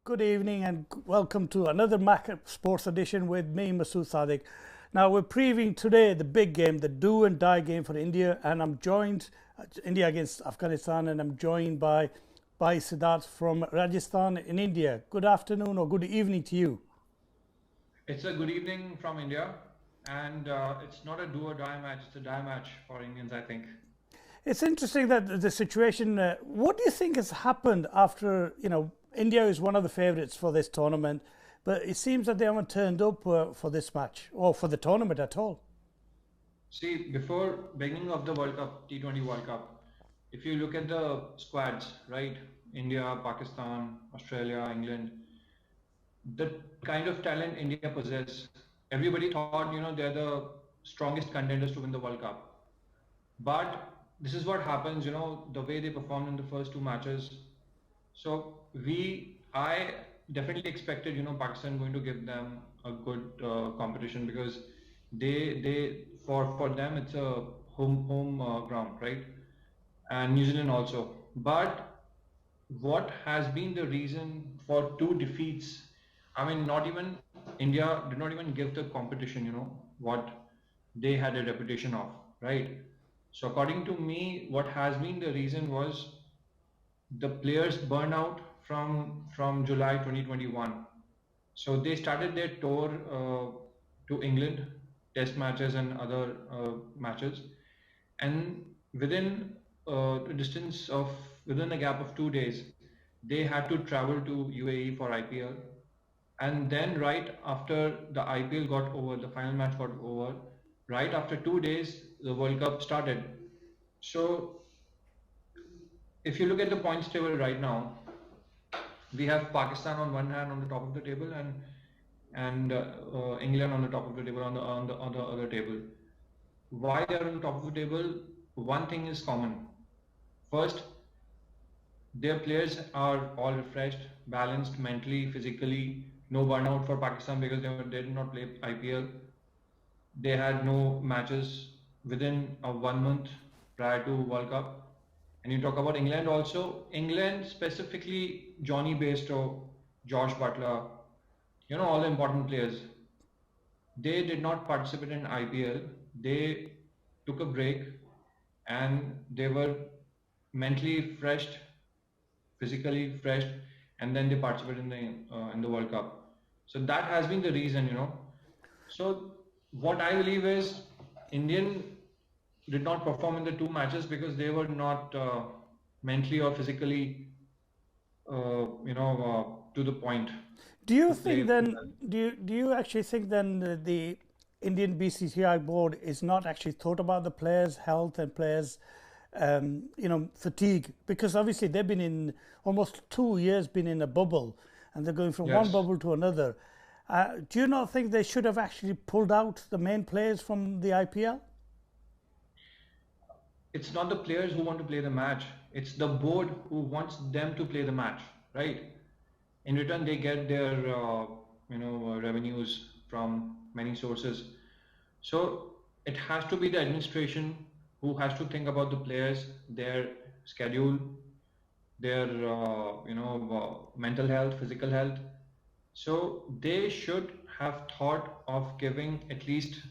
Good evening and welcome to another Mac Sports Edition with me, Masood Sadiq. Now we're previewing today the big game, the do and die game for India, and I'm joined India against Afghanistan, and I'm joined by Siddharth from Rajasthan in India. Good afternoon or good evening to you. It's a good evening from India, and it's not a do or die match, it's a die match for Indians, I think. It's interesting that the situation. What do you think has happened after India is one of the favourites for this tournament, but it seems that they haven't turned up for this match or for the tournament at all. See, before beginning of the World Cup, T20 World Cup, if you look at the squads, right? India, Pakistan, Australia, England, the kind of talent India possess, everybody thought, they're the strongest contenders to win the World Cup. But this is what happens, the way they performed in the first two matches. So I definitely expected, Pakistan going to give them a good competition because for them it's a home ground, right? And New Zealand also. But what has been the reason for two defeats? I mean, not even India did not even give the competition, what they had a reputation of, right? So according to me, what has been the reason was the players burnout from July 2021. So they started their tour to England, test matches and other matches, and within the distance of within a gap of 2 days, they had to travel to UAE for IPL, and then right after the IPL got over, the final match got over, right after 2 days, the World Cup started. So if you look at the points table right now, we have Pakistan on one hand on the top of the table, and England on the top of the table on the other table. Why they are on the top of the table? One thing is common. First, their players are all refreshed, balanced mentally, physically. No burnout for Pakistan because they did not play IPL. They had no matches within a 1 month prior to World Cup. And you talk about England also. England specifically, Johnny Bairstow, Josh Butler, all the important players. They did not participate in IPL. They took a break and they were mentally fresh, physically fresh, and then they participated in the World Cup. So that has been the reason. So what I believe is Indian did not perform in the two matches because they were not mentally or physically, to the point Do you to play. think then? Do you actually think then the Indian BCCI board is not actually thought about the players' health and players' fatigue, because obviously they've been in almost 2 years, been in a bubble, and they're going from one Yes, bubble to another. Do you not think they should have actually pulled out the main players from the IPL? it's not the players who want to play the match. It's the board who wants them to play the match, right? In return, they get their revenues from many sources. So it has to be the administration who has to think about the players, their schedule, their mental health, physical health. So they should have thought of giving at least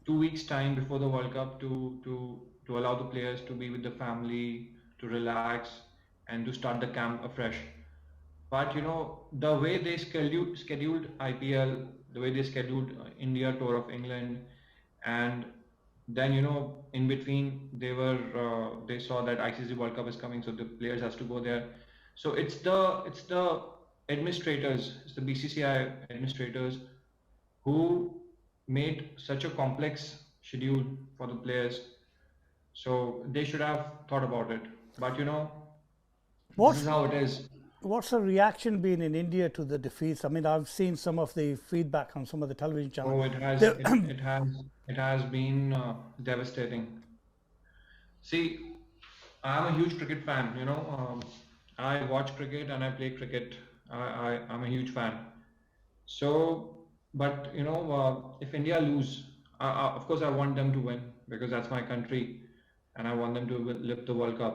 2 weeks time before the World Cup to allow the players to be with the family, to relax, and to start the camp afresh. But the way they scheduled IPL, the way they scheduled India tour of England, and then in between they saw that ICC World Cup is coming, so the players has to go there. So it's the administrators, it's the BCCI administrators who made such a complex schedule for the players. So they should have thought about it. But this is What's how it is. what's the reaction been in India to the defeats? I mean, I've seen some of the feedback on some of the television channels. Oh, it has The- it has been devastating. See, I'm a huge cricket fan. I watch cricket and I play cricket. I'm a huge fan. So, but if India lose, of course I want them to win because that's my country, and I want them to lift the World Cup.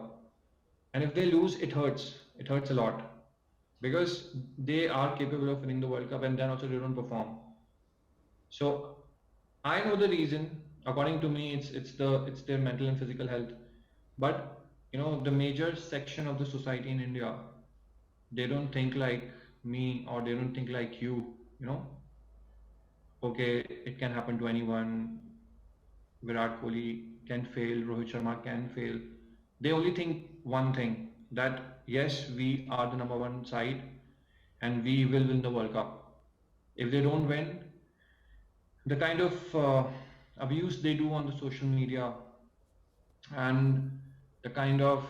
And if they lose, it hurts. It hurts a lot. because they are capable of winning the World Cup and then also they don't perform. So I know the reason. According to me, it's their mental and physical health. But the major section of the society in India, they don't think like me or they don't think like you. You know, okay, it can happen to anyone. Virat Kohli can fail, Rohit Sharma can fail. They only think one thing, that yes, we are the number one side and we will win the World Cup. If they don't win, the kind of abuse they do on the social media and the kind of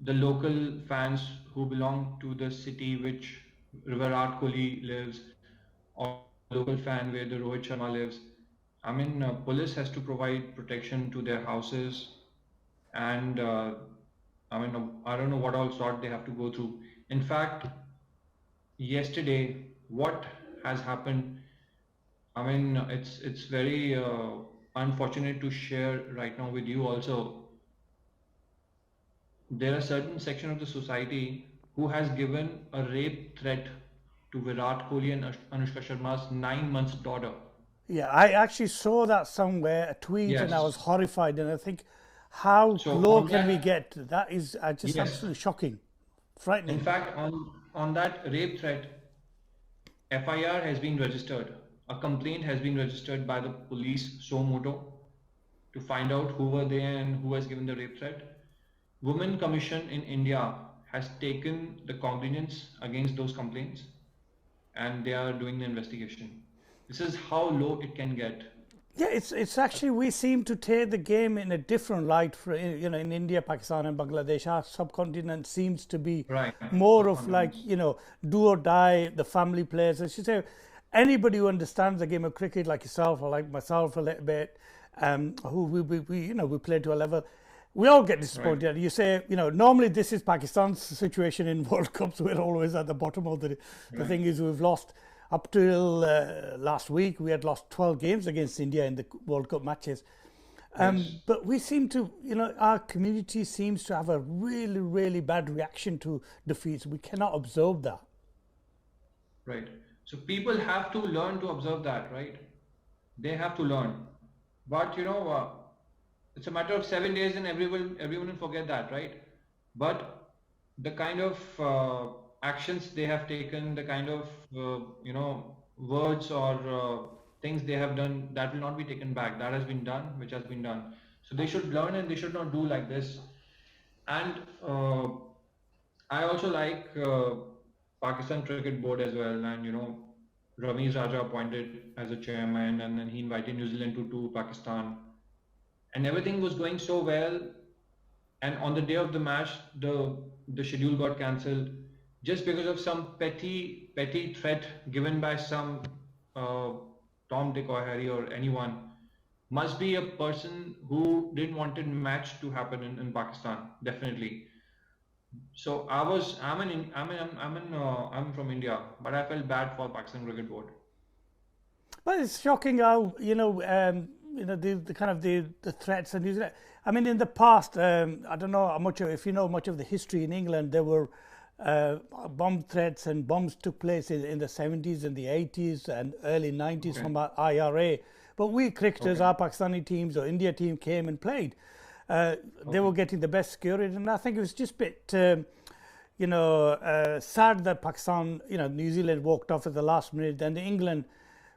the local fans who belong to the city which Virat Kohli lives, or the local fan where the Rohit Sharma lives. I mean, police has to provide protection to their houses, and I mean, I don't know what all sort they have to go through. In fact, yesterday, what has happened? I mean, it's very unfortunate to share right now with you also. There are certain section of the society who has given a rape threat to Virat Kohli and Anushka Sharma's 9 months daughter. Yeah, I actually saw that somewhere, a tweet, and I was Yes. horrified. And I think, how So low on can we that, get? That is just yes. absolutely shocking, In frightening. fact, on that rape threat, FIR has been registered. A complaint has been registered by the police, so moto, to find out who were they and who has given the rape threat. Women Commission in India has taken the cognizance against those complaints and they are doing the investigation. This is how low it can get. Yeah, it's actually, we seem to take the game in a different light. For in India, Pakistan, and Bangladesh, our subcontinent seems to be Right. more of like Subcontinents. do or die, the family players. I should say, anybody who understands the game of cricket, like yourself or like myself a little bit, who we play to a level. We all get Right. disappointed. You say, normally this is Pakistan's situation in World Cups. We're always at the bottom of the Right. thing is we've lost up till last week. We had lost 12 games against India in the World Cup matches. Yes. But we seem to, our community seems to have a really, really bad reaction to defeats. We cannot absorb that. Right. So people have to learn to observe that, right? They have to learn. But it's a matter of 7 days and everyone will forget that, right? But the kind of actions they have taken, the kind of words or things they have done, that will not be taken back. That has been done, which has been done. So they should learn and they should not do like this. And I also like Pakistan Cricket Board as well, and Ramiz Raja appointed as a chairman, and then he invited New Zealand to Pakistan, and everything was going so well. And on the day of the match, the schedule got cancelled just because of some petty threat given by some uh, Tom, Dick, or Harry or anyone. Must be a person who didn't want a match to happen in Pakistan, definitely. So I'm from India, but I felt bad for Pakistan Cricket Board. Well, it's shocking how the kind of the threats and I mean, in the past, I don't know how much if you know much of the history in England. There were bomb threats and bombs took place in the 70s and the 80s and early 90s Okay, from our IRA. But we cricketers, okay, our Pakistani teams or India team came and played. They okay, were getting the best security, and I think it was just a bit. Sad that Pakistan, New Zealand walked off at the last minute, and England,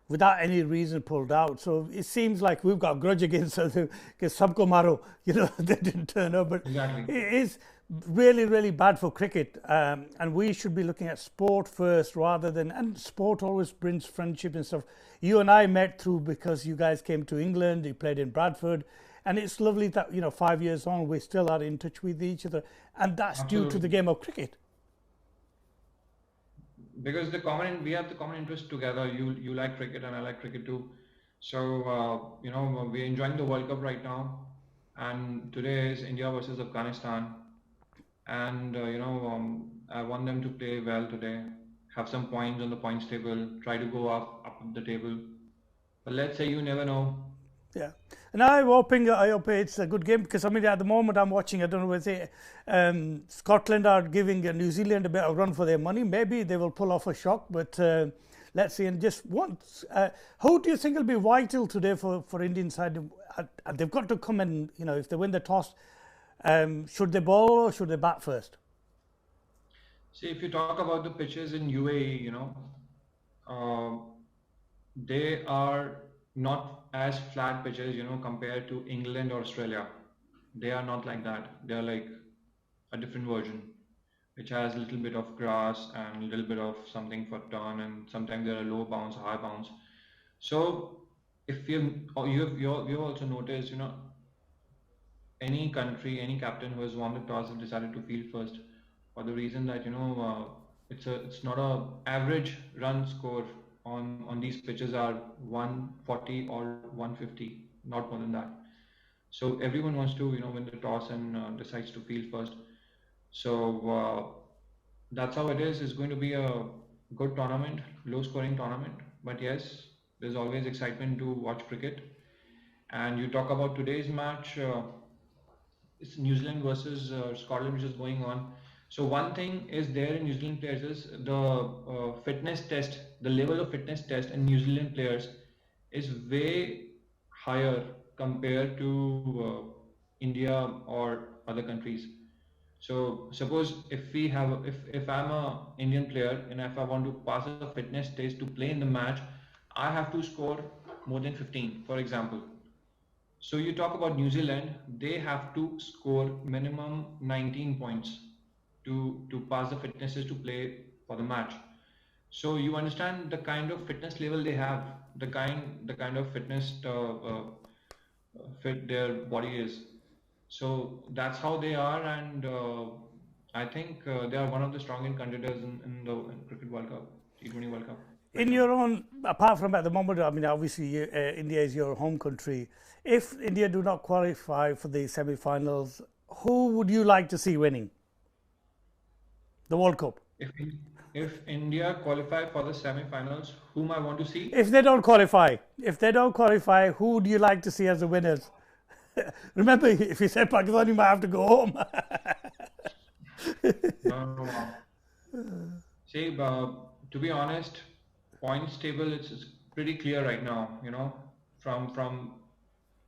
without any reason, pulled out. So it seems like we've got a grudge against us because Sabko Maro, they didn't turn up. But exactly. it is really, really bad for cricket, and we should be looking at sport first rather than. And sport always brings friendship and stuff. You and I met through because you guys came to England. You played in Bradford. And it's lovely that 5 years on we still are in touch with each other, and that's due to the Absolutely. game of cricket. Because we have the common interest together. You like cricket and I like cricket too. So we're enjoying the World Cup right now, and today is India versus Afghanistan, and I want them to play well today, have some points on the points table, try to go up the table. But let's say you never know. Yeah, and I hope it's a good game because I mean at the moment I'm watching. I don't know whether Scotland are giving New Zealand a bit of run for their money. Maybe they will pull off a shock, but let's see. And just once, who do you think will be vital today for Indian side? They've got to come and if they win the toss, should they bowl or should they bat first? See, if you talk about the pitches in UAE, uh, they are not as flat pitches, compared to England or Australia. They are not like that. They are like a different version, which has a little bit of grass and a little bit of something for turn, and sometimes there are low bounce, high bounce. So if you've also noticed, any country, any captain who has won the toss have decided to field first for the reason that it's not a average run score on these pitches are 140 or 150, not more than that. So everyone wants to win the toss and decides to field first. So that's how it is. It's going to be a good tournament, low scoring tournament. But yes, there's always excitement to watch cricket. And you talk about today's match. It's New Zealand versus Scotland, which is going on. So one thing is there in New Zealand players is the fitness test, the level of fitness test in New Zealand players is way higher compared to India or other countries. So suppose if I'm a Indian player and if I want to pass a fitness test to play in the match, I have to score more than 15, for example. So you talk about New Zealand, they have to score minimum 19 points to pass the fitnesses to play for the match. So you understand the kind of fitness level they have, the kind of fitness fit their body is. So that's how they are, and I think they are one of the strongest contenders in the Cricket World Cup, T20 World Cup right In now. your own, apart from at the moment, I mean, obviously India is your home country. If India do not qualify for the semi-finals, who would you like to see winning the World Cup? If if India qualify for the semi-finals, whom I want to see? If they don't qualify, who would you like to see as the winners? Remember, if you say Pakistan, you might have to go home. No, no, no. See, to be honest, points table it's pretty clear right now. From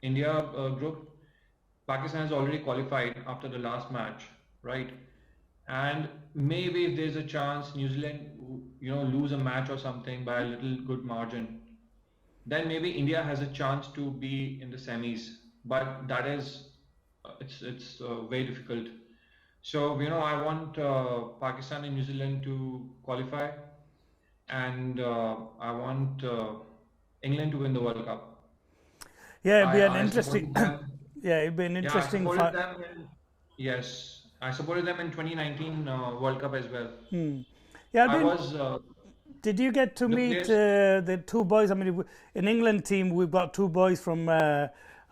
India group, Pakistan has already qualified after the last match, right? And maybe if there's a chance New Zealand, lose a match or something by a little good margin, then maybe India has a chance to be in the semis. But that is, it's very difficult. So I want Pakistan and New Zealand to qualify, and I want England to win the World Cup. Yeah, it'd be an I interesting. supported them. Yeah, it'd be an Yeah, I interesting supported fight. them in, yes, I supported them in 2019 World Cup as well. Yeah, I I didn't. was Did you get to the meet players. the two boys? I mean, in England team, we've got two boys from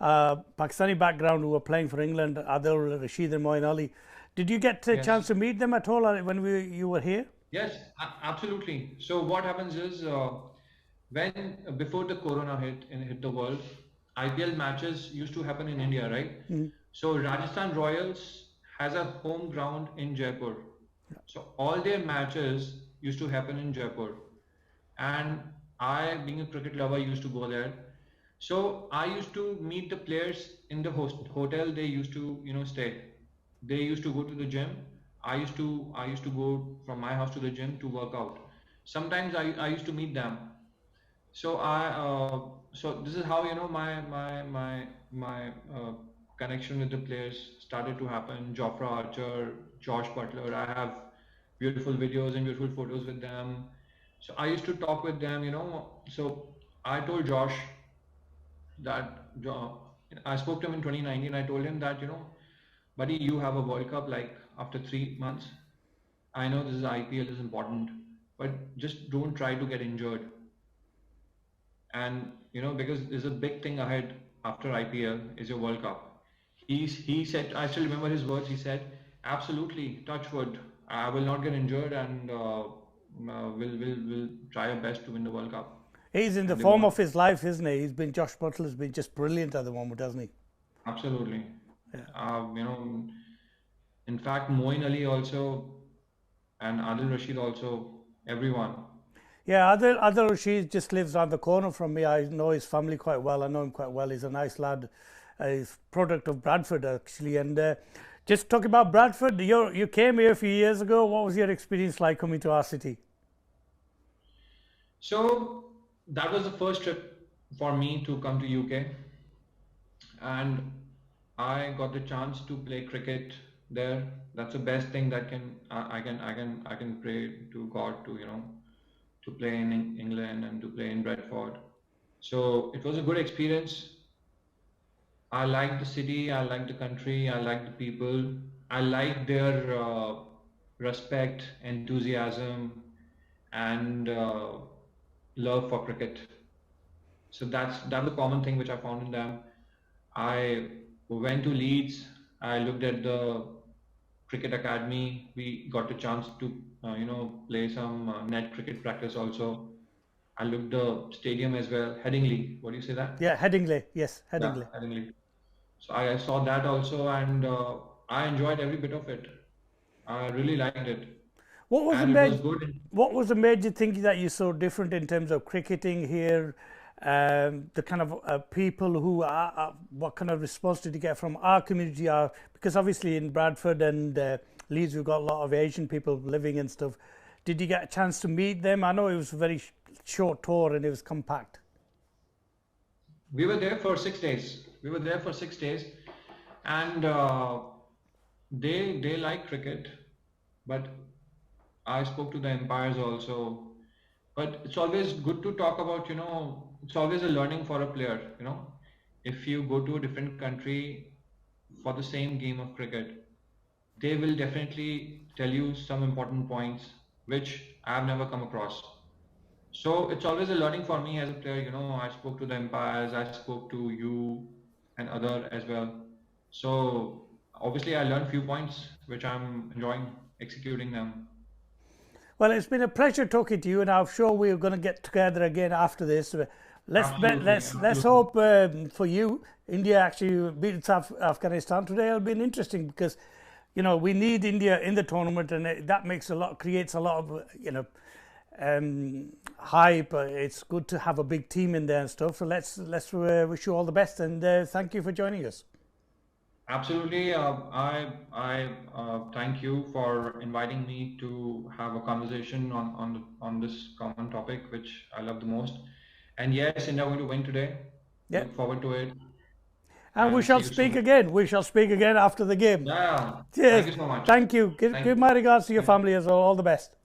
Pakistani background who were playing for England, Adil Rashid and Moeen Ali. Did you get a chance Yes, to meet them at all when you were here? yes, absolutely. So what happens is when before the Corona hit the world, IPL matches used to happen in India, right? So Rajasthan Royals has a home ground in Jaipur. So all their matches used to happen in Jaipur, and I, being a cricket lover, used to go there. So I used to meet the players in the hotel they used to, stay. They used to go to the gym. I used to go from my house to the gym to work out. Sometimes I used to meet them. So this is how my connection with the players started to happen. Jofra Archer, Josh Butler. I have beautiful videos and beautiful photos with them. So I used to talk with them. So I told Josh that I spoke to him in 2019. I told him that buddy, you have a World Cup like after 3 months. I know this is IPL is important, but just don't try to get injured. And because there's a big thing ahead after IPL is your World Cup. He said, I still remember his words. He said, absolutely, touch wood. I will not get injured, and will try our best to win the World Cup. He's in the and they form won. of his life, isn't he? Josh Butler's been just brilliant at the moment, hasn't he? Absolutely. Yeah. You know, in fact, Moeen Ali also and Adil Rashid also, everyone. Yeah, Adil Rashid just lives around the corner from me. I know his family quite well. I know him quite well. He's a nice lad. He's product of Bradford actually. And just talking about Bradford, you came here a few years ago. What was your experience like coming to our city? So that was the first trip for me to come to UK, and I got the chance to play cricket there. That's the best thing that I can pray to God to to play in England and to play in Bradford. So it was a good experience. I like the city, I like the country, I like the people, I like their respect, enthusiasm, and love for cricket. So that's the common thing which I found in them. I went to Leeds. I looked at the cricket academy. We got a chance to play some net cricket practice also. I looked the stadium as well. Headingley. What do you say that? Yeah, Headingley. Yes, Yeah, Headingley. Headingley. So I saw that also, and I enjoyed every bit of it. I really liked it, What was the and it was major, good. what was the major thing that you saw different in terms of cricketing here? The kind of people who what kind of response did you get from our community? Because obviously in Bradford and Leeds we've got a lot of Asian people living and stuff. Did you get a chance to meet them? I know it was a very short tour and it was compact. We were there for 6 days. We were there for 6 days, and they like cricket, but I spoke to the umpires also. But it's always good to talk about, it's always a learning for a player. If you go to a different country for the same game of cricket, they will definitely tell you some important points which I've never come across. So it's always a learning for me as a player. I spoke to the umpires, I spoke to you and other as well. So obviously I learned few points which I'm enjoying executing them. Well, it's been a pleasure talking to you, and I'm sure we're going to get together again after this. Absolutely, Let's absolutely. hope for you, India actually beats Afghanistan today. It'll be interesting because we need India in the tournament, and that creates a lot of hype. It's good to have a big team in there and stuff. So let's wish you all the best, and thank you for joining us. Absolutely. I thank you for inviting me to have a conversation on this common topic, which I love the most. And yes, India are going to win today. Yeah, Look forward to it, and we and see shall you speak soon. again. We shall speak again after the game. Yeah. Thank Cheers. you so much. Thank you. Thank Give you. my regards to your Thank you. family as well. All the best.